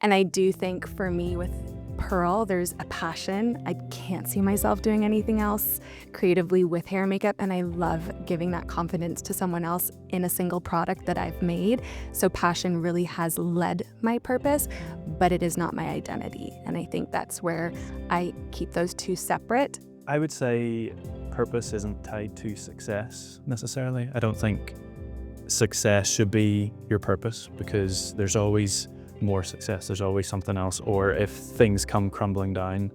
And I do think for me with Pearl, there's a passion. I can't see myself doing anything else creatively with hair and makeup, and I love giving that confidence to someone else in a single product that I've made. So passion really has led my purpose, but it is not my identity. And I think that's where I keep those two separate. I would say purpose isn't tied to success necessarily. I don't think success should be your purpose, because there's always more success, there's always something else. Or if things come crumbling down,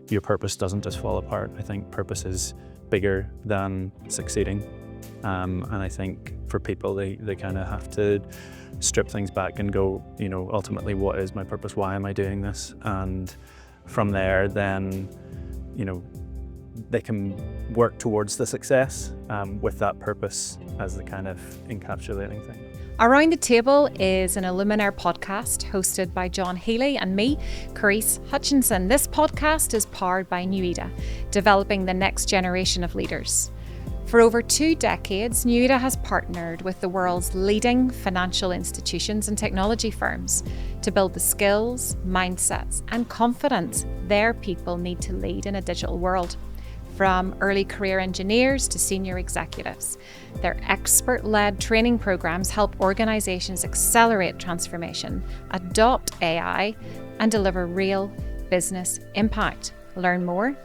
your purpose doesn't just fall apart. I think purpose is bigger than succeeding, and I think for people they kind of have to strip things back and go, ultimately, what is my purpose? Why am I doing this? And from there, then they can work towards the success with that purpose as the kind of encapsulating thing. Around the Table is an Illuminaire podcast hosted by John Healy and me, Karise Hutchinson. This podcast is powered by Nuida, developing the next generation of leaders. For over 2 decades, Nuida has partnered with the world's leading financial institutions and technology firms to build the skills, mindsets, and confidence their people need to lead in a digital world. From early career engineers to senior executives, their expert-led training programs help organizations accelerate transformation, adopt AI, and deliver real business impact. Learn more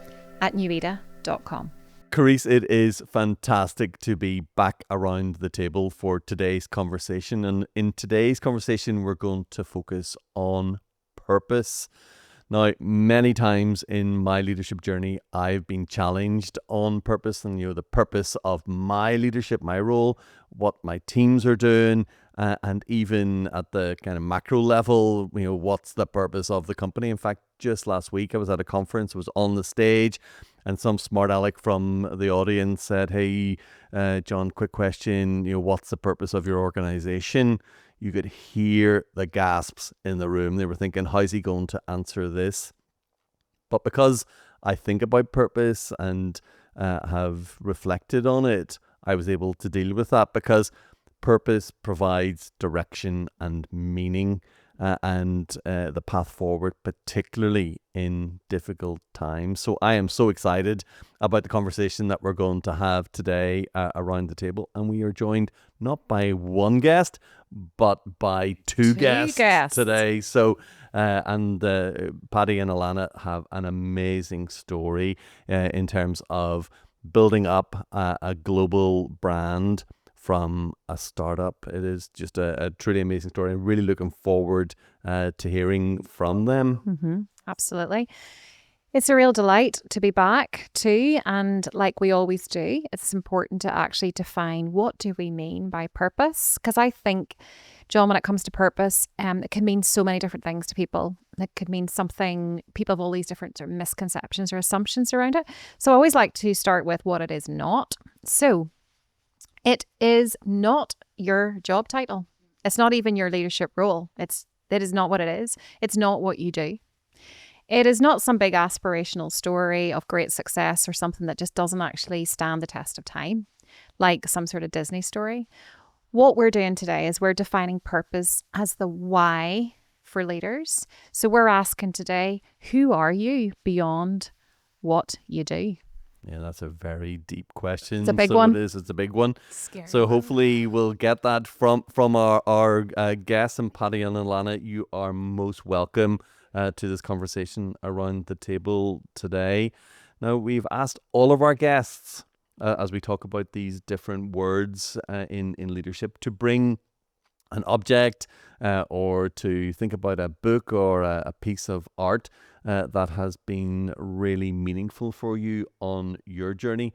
at nuida.com. Karise, it is fantastic to be back around the table for today's conversation. And in today's conversation, we're going to focus on purpose. Now, many times in my leadership journey, I've been challenged on purpose and, the purpose of my leadership, my role, what my teams are doing, and even at the kind of macro level, what's the purpose of the company? In fact, just last week, I was at a conference, was on the stage, and some smart aleck from the audience said, "Hey, John, quick question, what's the purpose of your organization?" You could hear the gasps in the room. They were thinking, how's he going to answer this? But because I think about purpose and have reflected on it, I was able to deal with that, because purpose provides direction and meaning and the path forward, particularly in difficult times. So I am so excited about the conversation that we're going to have today around the table. And we are joined not by one guest, but by two guests today. So, and Patty and Ellana have an amazing story in terms of building up a global brand from a startup. It is just a truly amazing story. I'm really looking forward to hearing from them. Mm-hmm. Absolutely. It's a real delight to be back too. And like we always do, it's important to actually define what do we mean by purpose. Because I think, John, when it comes to purpose, it can mean so many different things to people. It could mean something, people have all these different sort of misconceptions or assumptions around it. So I always like to start with what it is not. So it is not your job title. It's not even your leadership role. It is not what it is. It's not what you do. It is not some big aspirational story of great success or something that just doesn't actually stand the test of time, like some sort of Disney story. What we're doing today is we're defining purpose as the why for leaders. So we're asking today, who are you beyond what you do? Yeah, that's a very deep question. It's a big one. It's a big one. Scary. So hopefully we'll get that from our guests. And Patty and Ellana, you are most welcome to this conversation around the table today. Now, we've asked all of our guests, as we talk about these different words in leadership, to bring an object or to think about a book or a piece of art that has been really meaningful for you on your journey.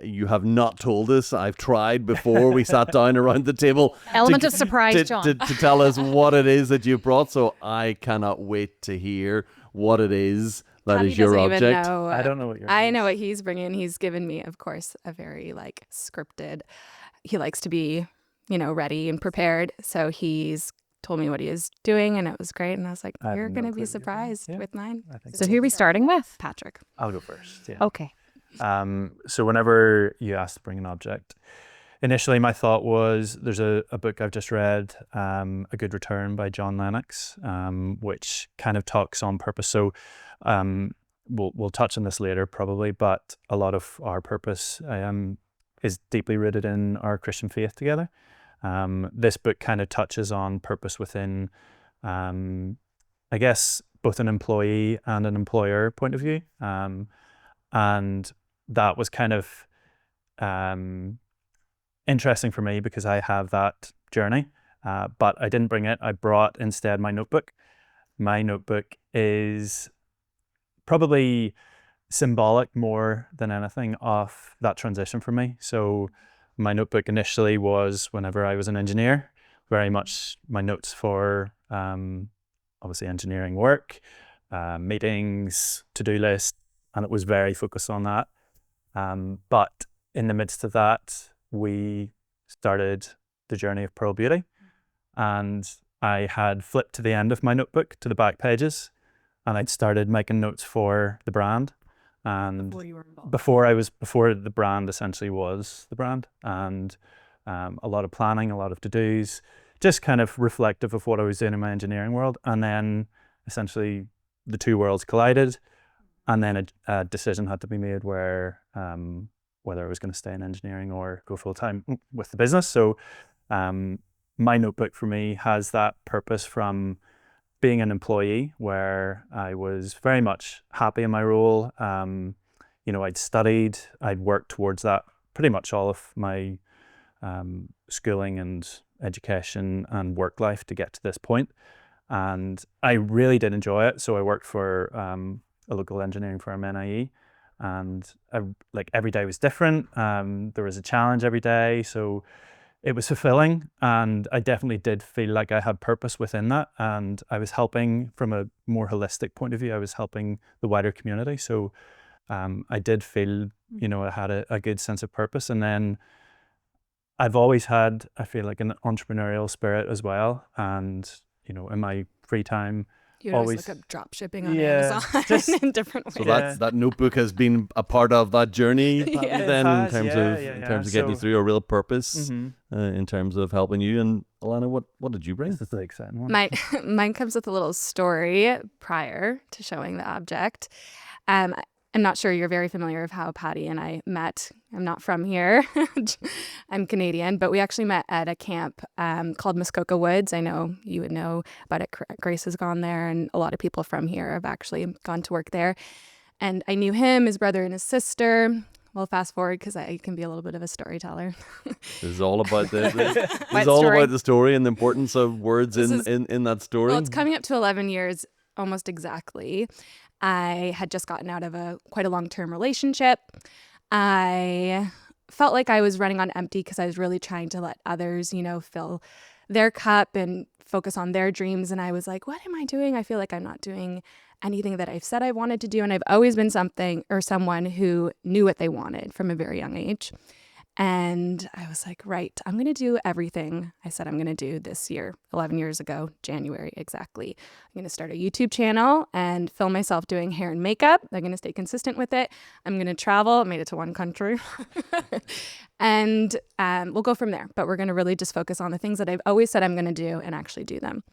You have not told us. I've tried before we sat down around the table. Element of surprise, John. To tell us what it is that you brought. So I cannot wait to hear what it is that Patty is your doesn't even object. know. I don't know what you're I know what he's bringing. He's given me, of course, a very scripted. He likes to be, ready and prepared. So he's told me what he is doing, and it was great. And I was like, I have you're no going to clue be what you're doing. surprised Yeah, with mine. I think So who are we starting with? Patrick. I'll go first. Yeah. Okay. So whenever you ask to bring an object, initially my thought was there's a book I've just read, A Good Return by John Lennox, which kind of talks on purpose. So we'll touch on this later probably, but a lot of our purpose is deeply rooted in our Christian faith together. This book kind of touches on purpose within, I guess, both an employee and an employer point of view. And that was kind of interesting for me because I have that journey, but I didn't bring it. I brought instead my notebook. My notebook is probably symbolic more than anything of that transition for me. So my notebook initially was whenever I was an engineer, very much my notes for obviously engineering work, meetings, to-do lists, and it was very focused on that. But in the midst of that, we started the journey of Pearl Beauty, and I had flipped to the end of my notebook to the back pages, and I'd started making notes for the brand. And Before you were involved. before the brand essentially was the brand, and a lot of planning, a lot of to-dos, just kind of reflective of what I was doing in my engineering world. And then essentially the two worlds collided, and then a decision had to be made where whether I was going to stay in engineering or go full-time with the business. So my notebook for me has that purpose from being an employee where I was very much happy in my role. I'd studied, I'd worked towards that pretty much all of my schooling and education and work life to get to this point. And I really did enjoy it. So I worked for a local engineering firm, NIE, and every day was different. There was a challenge every day. So it was fulfilling, and I definitely did feel like I had purpose within that, and I was helping from a more holistic point of view. I was helping the wider community, so I did feel, I had a good sense of purpose. And then I've always had, I feel like, an entrepreneurial spirit as well, and in my free time, You always look up drop shipping on Yeah, Amazon just- in different ways. So that notebook has been a part of that journey, Patty, Yeah. then, It in has, terms yeah, of yeah. getting you So- through a real purpose, Mhm. in terms of helping you. And Ellana, what did you bring? This is the exciting one. Mine comes with a little story prior to showing the object. I'm not sure you're very familiar with how Patty and I met. I'm not from here. I'm Canadian, but we actually met at a camp called Muskoka Woods. I know you would know about it. Grace has gone there, and a lot of people from here have actually gone to work there. And I knew him, his brother, and his sister. Well, fast forward because I can be a little bit of a storyteller. This is all about this What is all story? about the story and the importance of words This in that story. Well, it's coming up to 11 years, almost exactly. I had just gotten out of quite a long-term relationship. I felt like I was running on empty because I was really trying to let others, fill their cup and focus on their dreams. And I was like, what am I doing? I feel like I'm not doing anything that I've said I wanted to do. And I've always been someone who knew what they wanted from a very young age. And I was like, right, I'm going to do everything I said I'm going to do this year, 11 years ago, January exactly. I'm going to start a YouTube channel and film myself doing hair and makeup. I'm going to stay consistent with it. I'm going to travel. I made it to one country. And we'll go from there. But we're going to really just focus on the things that I've always said I'm going to do and actually do them.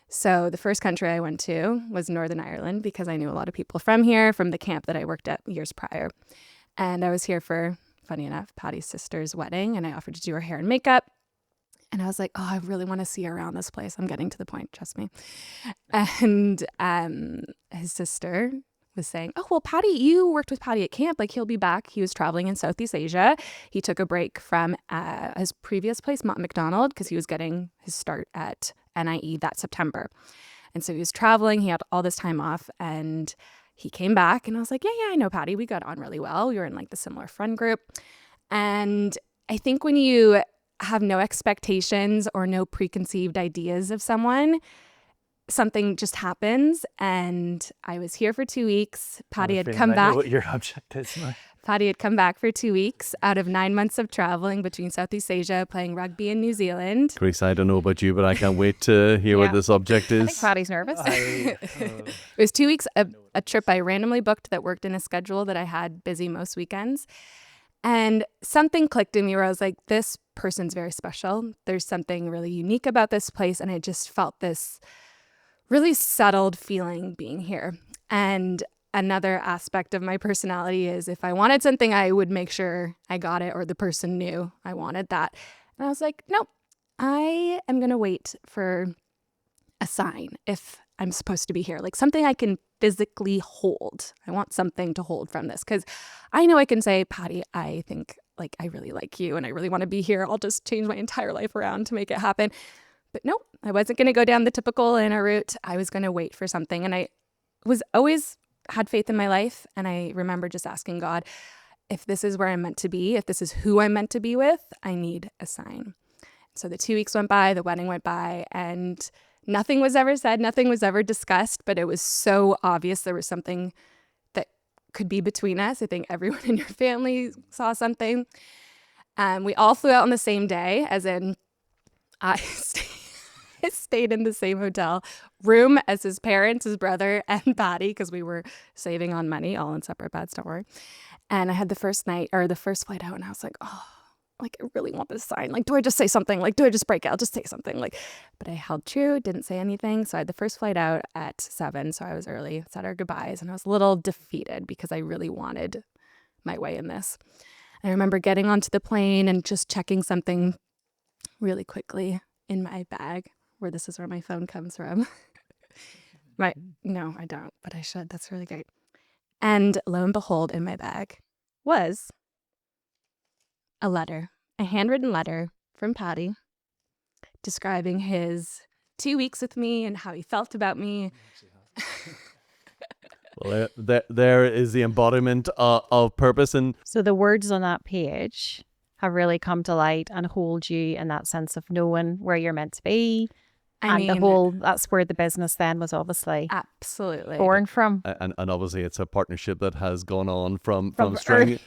So the first country I went to was Northern Ireland because I knew a lot of people from here, from the camp that I worked at years prior. And I was here for, funny enough, Patty's sister's wedding, and I offered to do her hair and makeup. And I was like, oh, I really want to see around this place. I'm getting to the point, trust me. And his sister was saying, oh, well, Patty, you worked with Patty at camp. Like, he'll be back. He was traveling in Southeast Asia. He took a break from his previous place, McDonald, because he was getting his start at NIE that September. And so he was traveling. He had all this time off, and he came back, and I was like, yeah, I know Patty. We got on really well. We were in like the similar friend group. And I think when you have no expectations or no preconceived ideas of someone, something just happens. And I was here for 2 weeks. Patty had come I back. know what your object is now. Patty had come back for 2 weeks out of 9 months of traveling between Southeast Asia, playing rugby in New Zealand. Grace, I don't know about you, but I can't wait to hear what Yeah. this object I think is. Patty's nervous. It was 2 weeks, a trip I randomly booked that worked in a schedule that I had busy most weekends. And something clicked in me where I was like, this person's very special. There's something really unique about this place. And I just felt this really settled feeling being here. And another aspect of my personality is if I wanted something, I would make sure I got it or the person knew I wanted that. And I was like, nope, I am going to wait for a sign if I'm supposed to be here, like something I can physically hold. I want something to hold from this because I know I can say, Patty, I think like I really like you and I really want to be here. I'll just change my entire life around to make it happen. But nope, I wasn't going to go down the typical inner route. I was going to wait for something. And I was always had faith in my life. And I remember just asking God, if this is where I'm meant to be, if this is who I'm meant to be with, I need a sign. So the 2 weeks went by, the wedding went by, and nothing was ever said, nothing was ever discussed, but it was so obvious there was something that could be between us. I think everyone in your family saw something. We all flew out on the same day, as in I stayed in the same hotel room as his parents, his brother, and Patty, because we were saving on money, all in separate beds, don't worry. And I had the first flight out, and I was like, oh, like, I really want this sign. Like, do I just say something? Like, do I just break out? Just say something. Like, but I held true, didn't say anything. So I had the first flight out at 7. So I was early, said our goodbyes. And I was a little defeated because I really wanted my way in this. I remember getting onto the plane and just checking something really quickly in my bag, where this is where my phone comes from. No, I don't, but I should. That's really great. And lo and behold, in my bag was a letter, a handwritten letter from Patty describing his 2 weeks with me and how he felt about me. Well, there is the embodiment of purpose. And So the words on that page have really come to light and hold you in that sense of knowing where you're meant to be. That's where the business then was obviously absolutely born from. And obviously it's a partnership that has gone on from strength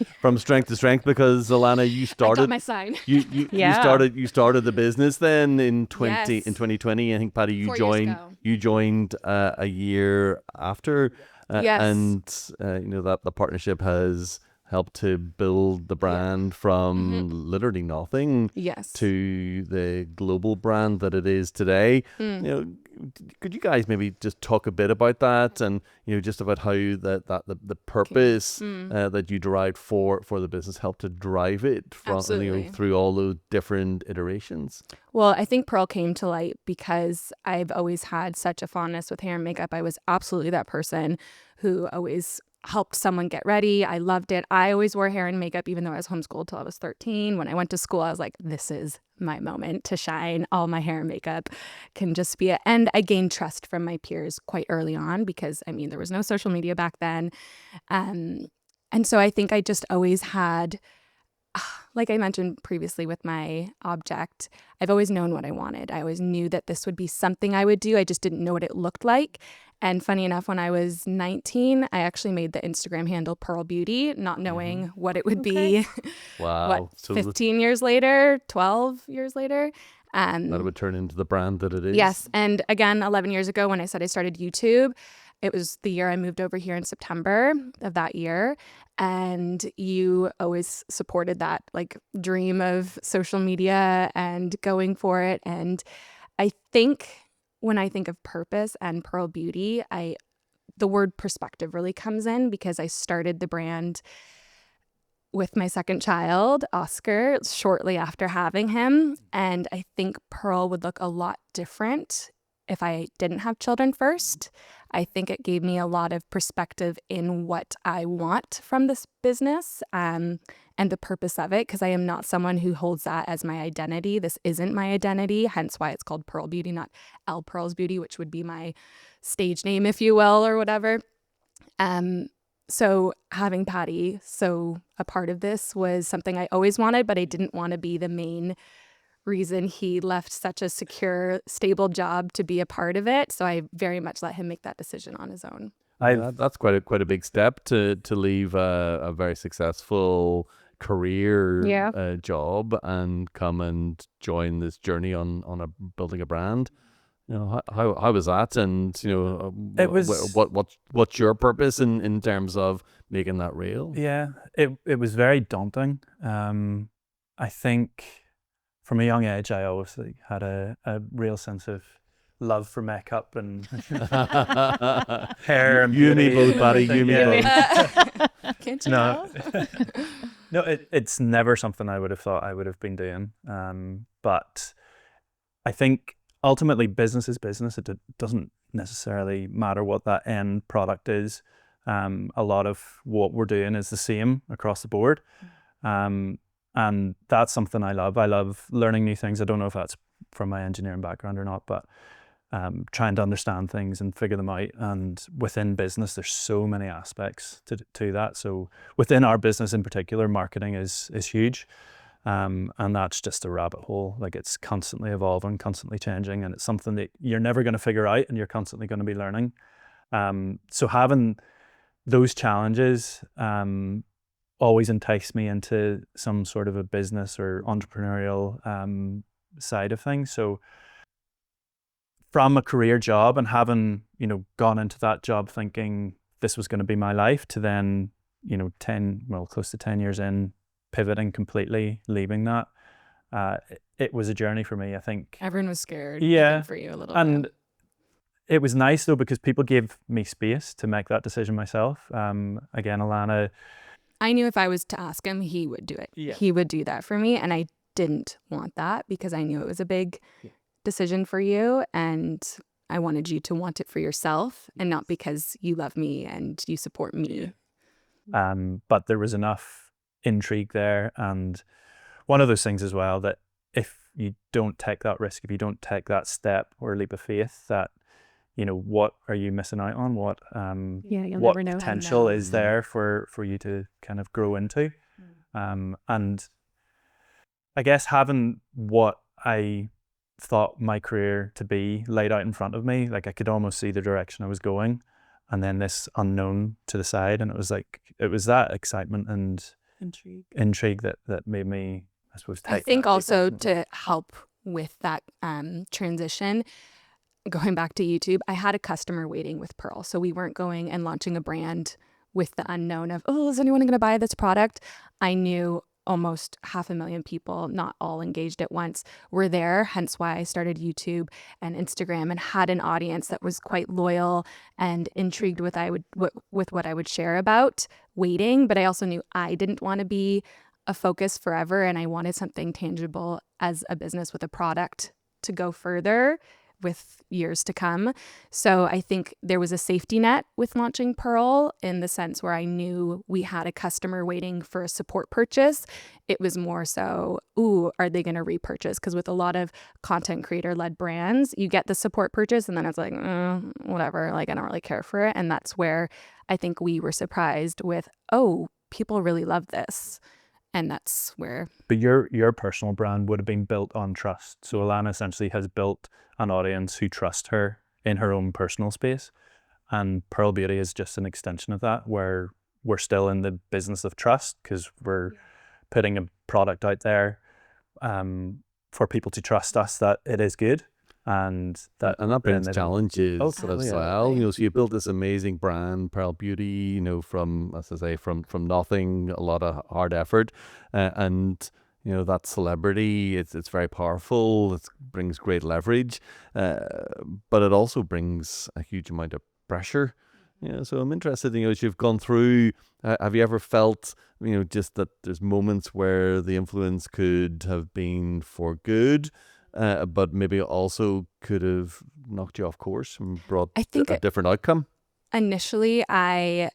to strength, because Ellana, you started I got my sign. you started the business then in 2020. I think, Patty, you 4 years ago. joined a year after. Yes. And that the partnership has helped to build the brand from literally nothing to the global brand that it is today. Could you guys maybe just talk a bit about that, and just about how the purpose that you derived for the business helped to drive it from through all those different iterations? Well, I think Pearl came to light because I've always had such a fondness with hair and makeup. I was absolutely that person who always helped someone get ready. I loved it. I always wore hair and makeup, even though I was homeschooled till I was 13. When I went to school, I was like, this is my moment to shine. All my hair and makeup can just be it. And I gained trust from my peers quite early on because, there was no social media back then. And so I think I just always had, like I mentioned previously with my object, I've always known what I wanted. I always knew that this would be something I would do. I just didn't know what it looked like. And funny enough, when I was 19, I actually made the Instagram handle Pearl Beauty, not knowing what it would be. Wow. 15 years later, 12 years later. That would turn into the brand that it is. Yes. And again, 11 years ago, when I said I started YouTube, it was the year I moved over here in September of that year. And you always supported that like dream of social media and going for it. And I think when I think of purpose and Pearl Beauty, the word perspective really comes in because I started the brand with my second child, Oscar, shortly after having him. And I think Pearl would look a lot different if I didn't have children first. I think it gave me a lot of perspective in what I want from this business and the purpose of it, because I am not someone who holds that as my identity. This isn't my identity, hence why it's called Pearl Beauty, not Elle Pearl's Beauty, which would be my stage name, if you will, or whatever. So having Patty a part of this was something I always wanted, but I didn't want to be the main reason he left such a secure, stable job to be a part of it. So I very much let him make that decision on his own. That's quite a big step to leave a very successful career job and come and join this journey on building a brand. How was that? And It was what's your purpose in terms of making that real? Yeah, it was very daunting. I think from a young age, I obviously had a real sense of love for makeup and hair and You and me beauty both, buddy. You and me both. Can't you No, tell? no, it's never something I would have thought I would have been doing. But I think ultimately business is business. It doesn't necessarily matter what that end product is. A lot of what we're doing is the same across the board. And that's something I love. I love learning new things. I don't know if that's from my engineering background or not, but trying to understand things and figure them out. And within business, there's so many aspects to that. So within our business in particular, marketing is huge. And that's just a rabbit hole. Like, it's constantly evolving, constantly changing, and it's something that you're never going to figure out and you're constantly going to be learning. So having those challenges always entice me into some sort of a business or entrepreneurial side of things. So from a career job and having, gone into that job thinking this was going to be my life, to then, close to 10 years in, pivoting completely, leaving that, it was a journey for me, I think. Everyone was scared. Yeah. I think, for you a little And bit. it was nice though, because people gave me space to make that decision myself. Again, Ellana, I knew if I was to ask him, he would do it. Yeah. He would do that for me. And I didn't want that because I knew it was a big decision for you. And I wanted you to want it for yourself and not because you love me and you support me. but there was enough intrigue there. And one of those things as well, that if you don't take that risk, if you don't take that step or leap of faith, that, what are you missing out on? What You'll what never know. potential is there for you to kind of grow into? And I guess having what I thought my career to be laid out in front of me, like I could almost see the direction I was going, and then this unknown to the side, and it was that excitement and intrigue that made me, I suppose, take I think that leap, also ultimately. to help with that transition, going back to YouTube, I had a customer waiting with Pearl. So we weren't going and launching a brand with the unknown of, oh, is anyone going to buy this product? I knew almost 500,000 people, not all engaged at once, were there. Hence why I started YouTube and Instagram and had an audience that was quite loyal and intrigued with what I would share about, waiting. But I also knew I didn't want to be a focus forever, and I wanted something tangible as a business with a product to go further with years to come. So I think there was a safety net with launching Pearl, in the sense where I knew we had a customer waiting for a support purchase. It was more so, are they going to repurchase? Because with a lot of content creator led brands, you get the support purchase and then it's like, whatever, like I don't really care for it. And that's where I think we were surprised with, people really love this. And that's where. But your personal brand would have been built on trust. So Ellana essentially has built an audience who trust her in her own personal space. And Pearl Beauty is just an extension of that, where we're still in the business of trust, because we're putting a product out there for people to trust us that it is good. And that brings challenges ultimately, as well. So you built this amazing brand, Pearl Beauty, from, as I say, from nothing, a lot of hard effort, and that celebrity, it's very powerful. It brings great leverage, but it also brings a huge amount of pressure. So I'm interested, as you've gone through, have you ever felt, just that there's moments where the influence could have been for good, but maybe also could have knocked you off course and brought a different outcome? Initially, I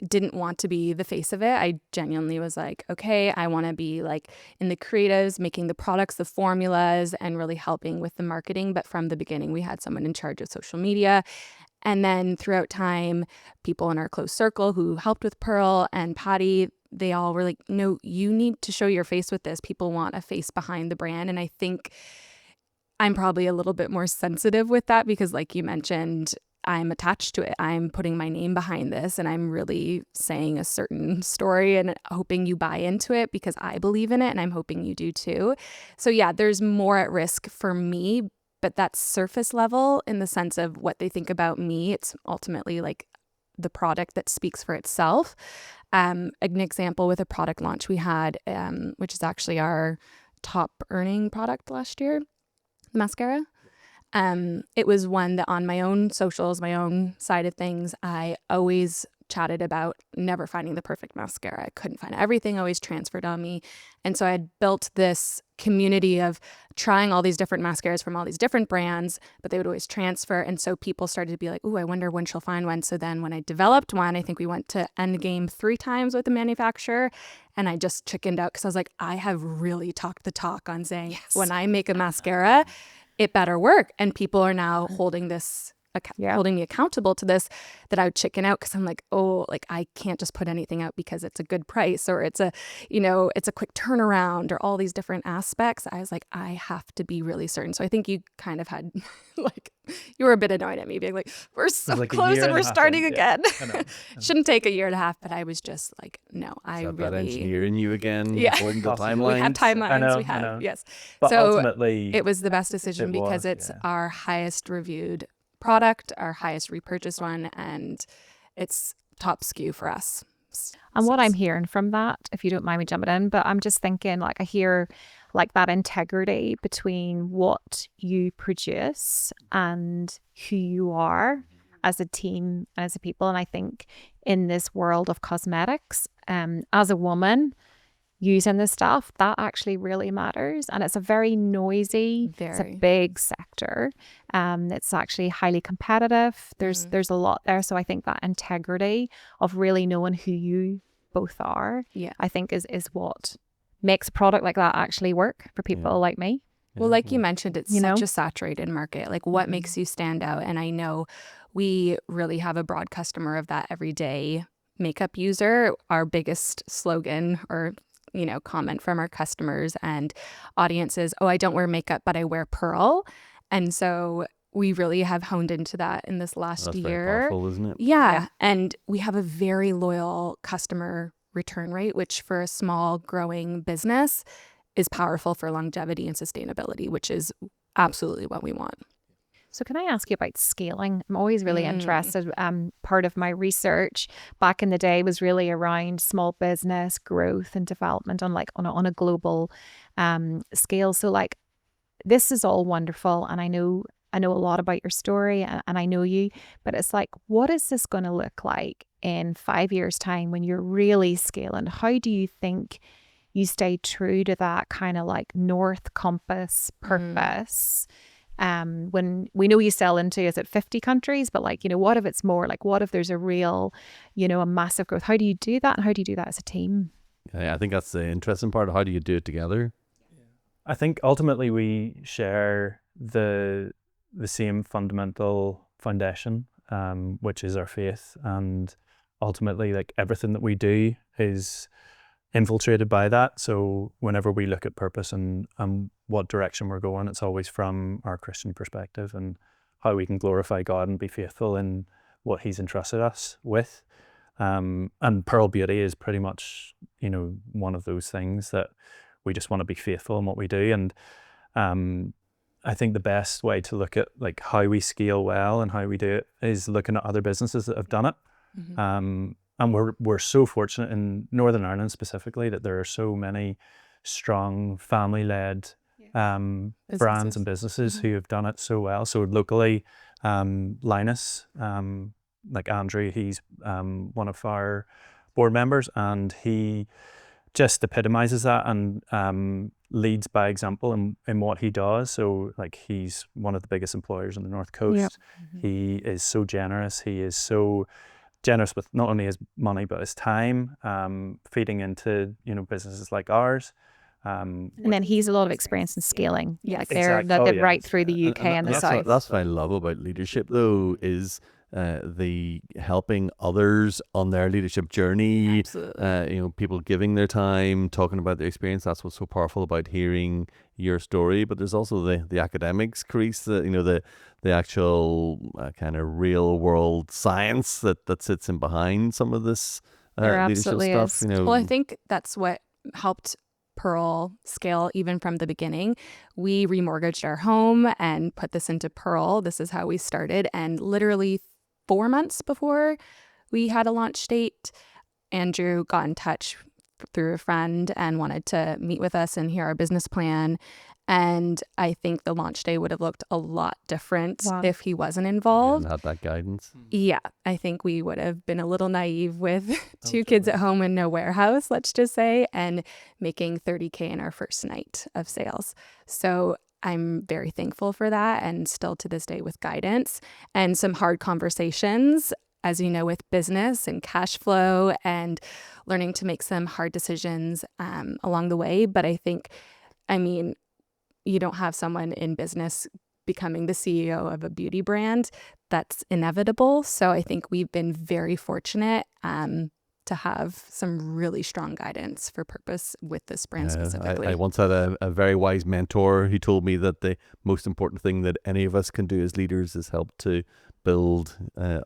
didn't want to be the face of it. I genuinely was like, okay, I want to be like in the creatives, making the products, the formulas, and really helping with the marketing. But from the beginning, we had someone in charge of social media. And then throughout time, people in our close circle who helped with Pearl and Patty, they all were like, no, you need to show your face with this. People want a face behind the brand. And I think I'm probably a little bit more sensitive with that because, like you mentioned, I'm attached to it. I'm putting my name behind this and I'm really saying a certain story and hoping you buy into it because I believe in it and I'm hoping you do too. So yeah, there's more at risk for me but that's surface level in the sense of what they think about me. It's ultimately like the product that speaks for itself. An example with a product launch we had, which is actually our top earning product last year, the mascara. It was one that on my own socials, my own side of things, I always chatted about never finding the perfect mascara. I couldn't find it. Everything always transferred on me. And so I had built this community of trying all these different mascaras from all these different brands, but they would always transfer. And so people started to be like, "Ooh, I wonder when she'll find one." So then when I developed one, I think we went to endgame 3 times with the manufacturer, and I just chickened out because I was like, I have really talked the talk on saying when I make a mascara, it better work. And people are now holding this holding me accountable to this, that I would chicken out because I'm like, oh, like I can't just put anything out because it's a good price or it's a, it's a quick turnaround or all these different aspects. I was like, I have to be really certain. So I think you kind of had like, you were a bit annoyed at me being like, we're so like close and we're starting again. I know. Shouldn't take a year and a half, but I was just like, no, I Is that really. that engineer in you again? Yeah. Holding the Possibly. timelines? We have timelines. I know, we have, I know. yes. But so ultimately, it was the best decision because it's our highest reviewed product, our highest repurchased one, and it's top SKU for us. And what I'm hearing from that, if you don't mind me jumping in, but I'm just thinking, like, I hear like that integrity between what you produce and who you are as a team, as a people. And I think in this world of cosmetics, as a woman using this stuff, that actually really matters. And it's a very noisy, it's a big sector. It's actually highly competitive. There's a lot there. So I think that integrity of really knowing who you both are, I think is what makes a product like that actually work for people like me. Well, like you mentioned, it's such a saturated market. Like what makes you stand out? And I know we really have a broad customer of that everyday makeup user. Our biggest slogan or comment from our customers and audiences, "Oh, I don't wear makeup, but I wear Pearl." And so we really have honed into that in this last year. Very powerful, isn't it? Yeah. And we have a very loyal customer return rate, which for a small growing business is powerful for longevity and sustainability, which is absolutely what we want. So can I ask you about scaling? I'm always really interested. Part of my research back in the day was really around small business growth and development on a global scale. So like this is all wonderful, and I know a lot about your story and I know you, but it's like, what is this going to look like in 5 years' time when you're really scaling? How do you think you stay true to that kind of like North Compass purpose? When we know you sell into, is it 50 countries? But like, what if it's more? Like, what if there's a real, a massive growth? How do you do that? And how do you do that as a team? Yeah, I think that's the interesting part. How do you do it together? I think ultimately we share the same fundamental foundation, which is our faith. And ultimately, like everything that we do is infiltrated by that. So whenever we look at purpose and what direction we're going, it's always from our Christian perspective and how we can glorify God and be faithful in what He's entrusted us with. And Pearl Beauty is pretty much, one of those things that we just want to be faithful in what we do. And I think the best way to look at like how we scale well and how we do it is looking at other businesses that have done it. And we're so fortunate in Northern Ireland specifically that there are so many strong family-led brands and businesses who have done it so well. So locally, Linus, like Andrew, he's one of our board members, and he just epitomizes that and leads by example in what he does. So like he's one of the biggest employers on the North Coast. He is so generous. He is so generous with not only his money but his time, feeding into businesses like ours. And then he's a lot of experience in scaling. Like they're right through the UK and the South. That's what I love about leadership, though, is the helping others on their leadership journey. Absolutely. People giving their time, talking about their experience. That's what's so powerful about hearing your story. But there's also the academics, Karise, the actual kind of real world science that sits in behind some of this leadership stuff. Is. Well, I think that's what helped Pearl scale even from the beginning. We remortgaged our home and put this into Pearl. This is how we started. And literally 4 months before we had a launch date, Andrew got in touch through a friend and wanted to meet with us and hear our business plan. And I think the launch day would have looked a lot different if he wasn't involved. And had that guidance. Yeah, I think we would have been a little naive with two kids at home and no warehouse, let's just say, and making $30K in our first night of sales. So I'm very thankful for that, and still to this day with guidance and some hard conversations, as you know, with business and cash flow, and learning to make some hard decisions along the way. But I think, you don't have someone in business becoming the CEO of a beauty brand. That's inevitable. So I think we've been very fortunate to have some really strong guidance for purpose with this brand specifically. I once had a very wise mentor who told me that the most important thing that any of us can do as leaders is help to build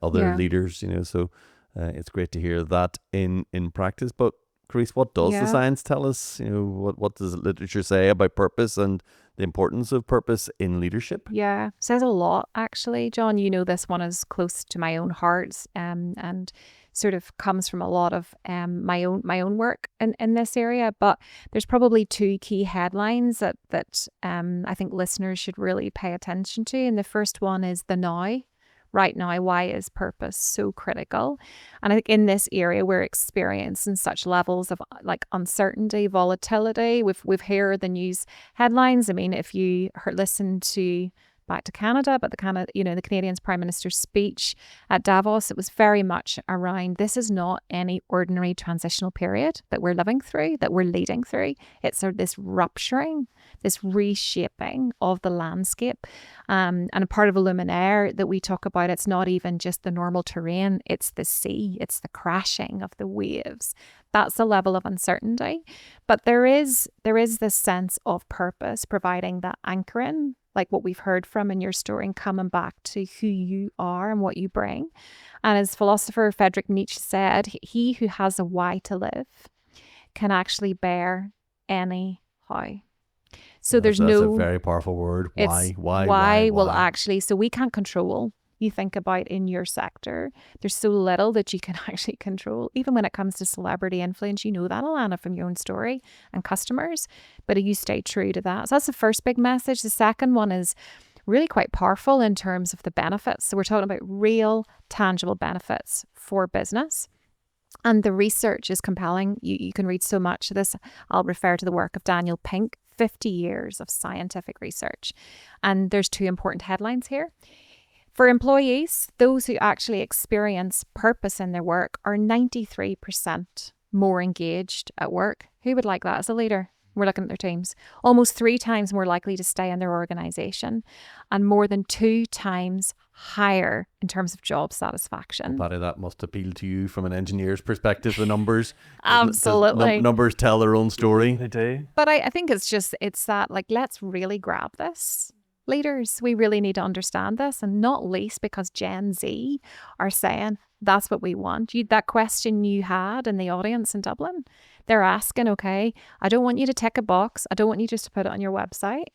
other leaders, so it's great to hear that in practice. But Karise, what does the science tell us? What does the literature say about purpose and the importance of purpose in leadership? Yeah, says a lot, actually, John. This one is close to my own heart, and sort of comes from a lot of my own work in this area. But there's probably two key headlines that I think listeners should really pay attention to. And the first one is the now. Right now, why is purpose so critical? And I think in this area, we're experiencing such levels of uncertainty, volatility. We've heard the news headlines. If you listen to back to Canada, but the Canadian Prime Minister's speech at Davos, it was very much around, this is not any ordinary transitional period that we're living through, that we're leading through. It's this rupturing, this reshaping of the landscape. And a part of Illuminaire that we talk about, it's not even just the normal terrain, it's the sea, it's the crashing of the waves. That's the level of uncertainty. But there is this sense of purpose, providing that anchoring, like what we've heard from in your story, and coming back to who you are and what you bring. And as philosopher Friedrich Nietzsche said, he who has a why to live can actually bear any how. So that's a very powerful word. Why will actually, so we can't control. You think about in your sector, there's so little that you can actually control, even when it comes to celebrity influence. You know that, Ellana, from your own story and customers, but you stay true to that. So that's the first big message. The second one is really quite powerful in terms of the benefits. So we're talking about real, tangible benefits for business. And the research is compelling. You can read so much of this. I'll refer to the work of Daniel Pink, 50 years of scientific research. And there's two important headlines here. For employees, those who actually experience purpose in their work are 93% more engaged at work. Who would like that as a leader? We're looking at their teams. Almost 3 times more likely to stay in their organization, and more than 2 times higher in terms of job satisfaction. Patty, that must appeal to you from an engineer's perspective, the numbers. Absolutely. Numbers tell their own story. They do. But I think it's that, let's really grab this. Leaders, we really need to understand this, and not least because Gen Z are saying that's what we want. That question you had in the audience in Dublin, they're asking, okay, I don't want you to tick a box. I don't want you just to put it on your website.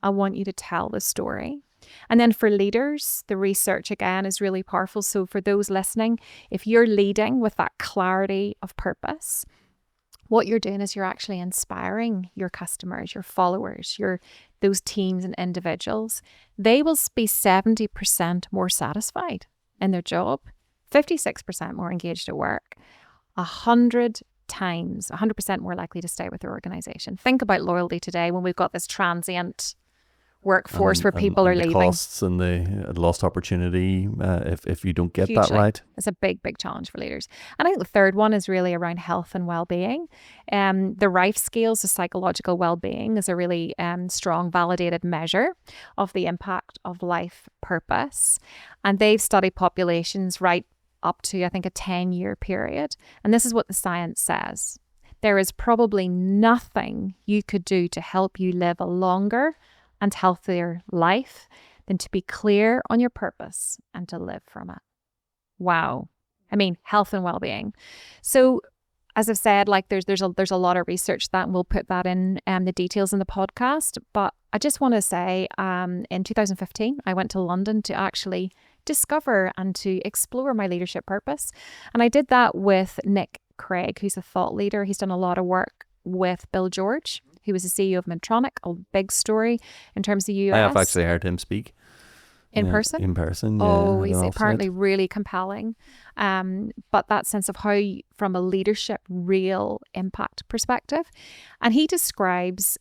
I want you to tell the story. And then for leaders, the research again is really powerful. So for those listening, if you're leading with that clarity of purpose, what you're doing is you're actually inspiring your customers, your followers, those teams and individuals. They will be 70% more satisfied in their job, 56% more engaged at work, 100 times, 100% more likely to stay with their organization. Think about loyalty today when we've got this transient workforce where people are leaving. The costs and the lost opportunity if you don't get Hugely. that right. It's a big, big challenge for leaders. And I think the third one is really around health and well-being. The Rife scales of psychological well-being is a really strong, validated measure of the impact of life purpose. And they've studied populations right up to, I think, a 10-year period. And this is what the science says. There is probably nothing you could do to help you live a longer and healthier life than to be clear on your purpose and to live from it. Wow. Health and well-being. So as I've said, like there's a lot of research that, and we'll put that in the details in the podcast. But I just want to say, in 2015, I went to London to actually discover and to explore my leadership purpose. And I did that with Nick Craig, who's a thought leader. He's done a lot of work with Bill George, who was the CEO of Medtronic, a big story in terms of the US. I have actually heard him speak. In person? In person, yeah. Oh, he's apparently really compelling. But that sense of how, from a leadership, real impact perspective. And he describes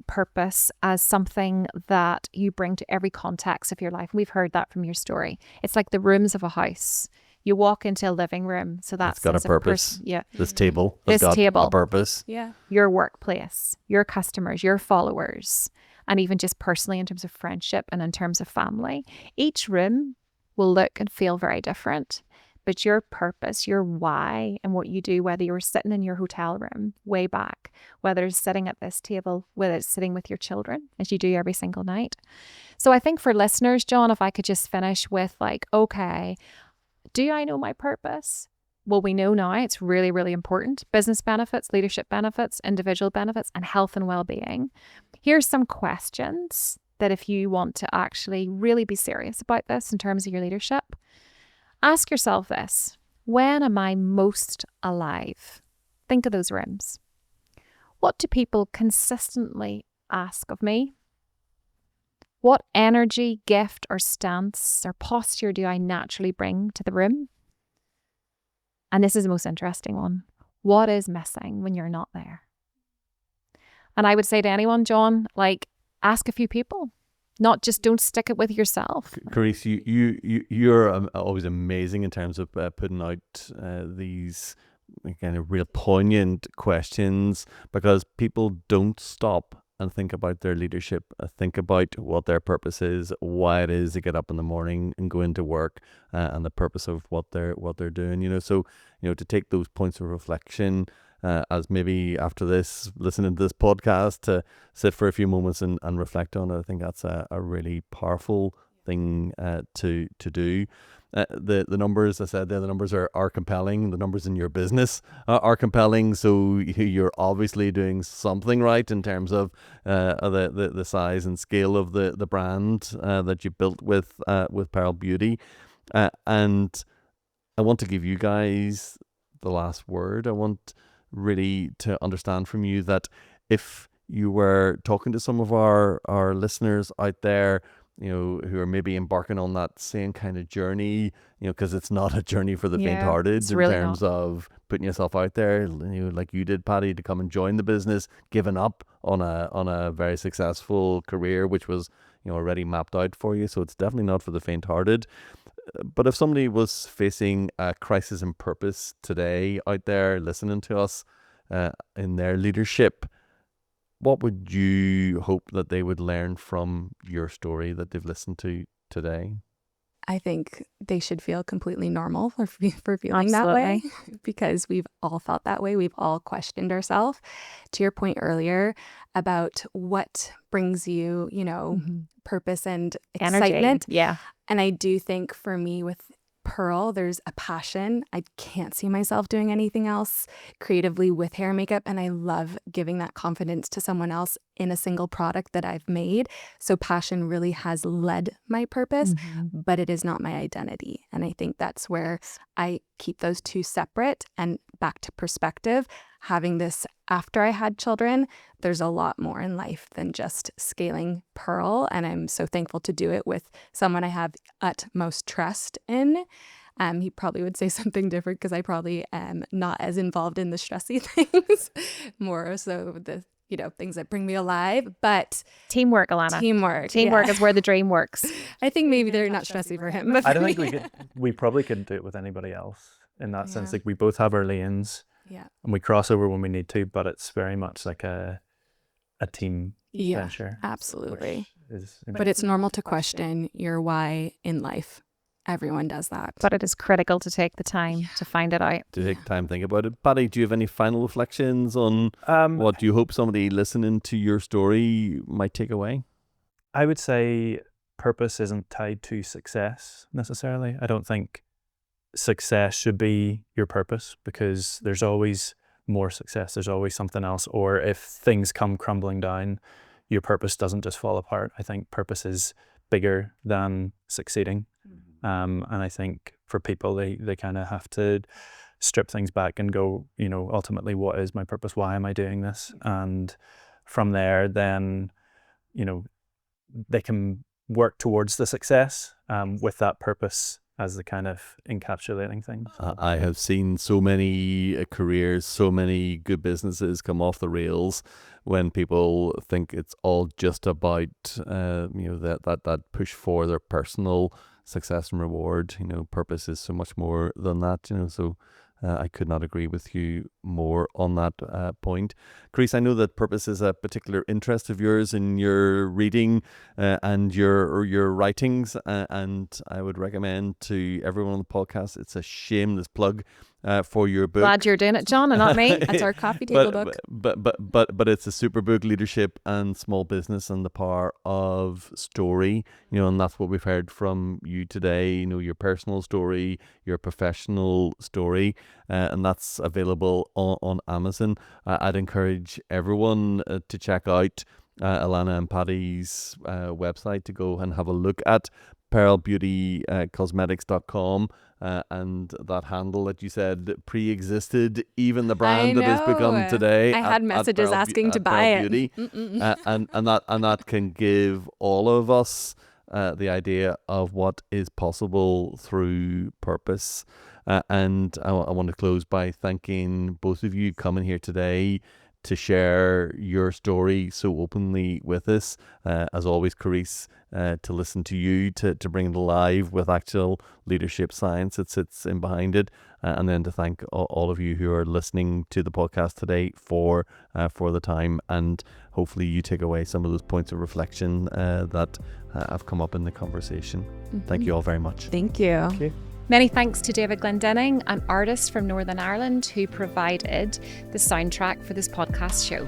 purpose as something that you bring to every context of your life. And we've heard that from your story. It's like the rooms of a house. You walk into a living room, so that's got a purpose. Yeah. This table has got a purpose. Yeah. Your workplace, your customers, your followers, and even just personally in terms of friendship and in terms of family. Each room will look and feel very different, but your purpose, your why, and what you do, whether you're sitting in your hotel room way back, whether it's sitting at this table, whether it's sitting with your children, as you do every single night. So I think for listeners, John, if I could just finish with like, okay, do I know my purpose? Well, we know now it's really, really important. Business benefits, leadership benefits, individual benefits, and health and well-being. Here's some questions that if you want to actually really be serious about this in terms of your leadership, ask yourself this: when am I most alive? Think of those rooms. What do people consistently ask of me? What energy, gift, or stance or posture do I naturally bring to the room? And this is the most interesting one. What is missing when you're not there? And I would say to anyone, John, like, ask a few people. Not just, don't stick it with yourself. Karise, you're always amazing in terms of putting out these kind of real poignant questions, because people don't stop and think about their leadership, think about what their purpose is, why it is they get up in the morning and go into work, and the purpose of what they're doing. So to take those points of reflection, as maybe after this, listening to this podcast, to sit for a few moments and reflect on it, I think that's a really powerful thing to do. The numbers, I said there, the numbers are compelling. The numbers in your business are compelling. So you're obviously doing something right in terms of the size and scale of the brand that you built with Pearl Beauty. And I want to give you guys the last word. I want really to understand from you that if you were talking to some of our listeners out there, who are maybe embarking on that same kind of journey, because it's not a journey for the faint-hearted in really terms of putting yourself out there, like you did, Patty, to come and join the business, giving up on a very successful career, which was already mapped out for you. So it's definitely not for the faint-hearted. But if somebody was facing a crisis in purpose today out there listening to us in their leadership, what would you hope that they would learn from your story that they've listened to today? I think they should feel completely normal for feeling that way, because we've all felt that way. We've all questioned ourselves. To your point earlier about what brings you, purpose and excitement. Energy. Yeah. And I do think for me with Pearl, there's a passion. I can't see myself doing anything else creatively with hair and makeup. And I love giving that confidence to someone else in a single product that I've made. So passion really has led my purpose, but it is not my identity. And I think that's where I keep those two separate. And back to perspective, having this after I had children, there's a lot more in life than just scaling Pearl. And I'm so thankful to do it with someone I have utmost trust in. He probably would say something different because I probably am not as involved in the stressy things, more so the things that bring me alive. But teamwork, Ellana. Teamwork is where the dream works. I think maybe they're not stressy for him. But I don't think we probably couldn't do it with anybody else in that sense. Like, we both have our lanes. Yeah. And we cross over when we need to, but it's very much like a team venture. Absolutely. But it's normal to question your why in life. Everyone does that. But it is critical to take the time to find it out. To take time, think about it. Patty, do you have any final reflections on what you hope somebody listening to your story might take away? I would say purpose isn't tied to success necessarily. I don't think success should be your purpose, because there's always more success. There's always something else. Or if things come crumbling down, your purpose doesn't just fall apart. I think purpose is bigger than succeeding. And I think for people, they kind of have to strip things back and go, ultimately, what is my purpose? Why am I doing this? And from there, then, they can work towards the success with that purpose as the kind of encapsulating thing. I have seen so many careers, so many good businesses come off the rails when people think it's all just about that push for their personal success and reward. Purpose is so much more than that. So I could not agree with you more on that point. Karise, I know that purpose is a particular interest of yours in your reading and your writings, and I would recommend to everyone on the podcast, it's a shameless plug for your book. Glad you're doing it, John, and not me. That's our coffee table book. But it's a super book, Leadership and Small Business and the Power of Story. And that's what we've heard from you today. Your personal story, your professional story, and that's available on Amazon. I'd encourage everyone to check out Ellana and Patty's website, to go and have a look at pearlbeautycosmetics.com. And that handle that you said pre-existed even the brand that has become today. I had messages asking to buy it. And that can give all of us the idea of what is possible through purpose. And I want to close by thanking both of you coming here today to share your story so openly with us. As always, Karise, to listen to you, to bring it alive with actual leadership science that sits in behind it. And then to thank all of you who are listening to the podcast today for the time. And hopefully you take away some of those points of reflection that have come up in the conversation. Thank you all very much. Thank you. Okay. Many thanks to David Glendenning, an artist from Northern Ireland who provided the soundtrack for this podcast show.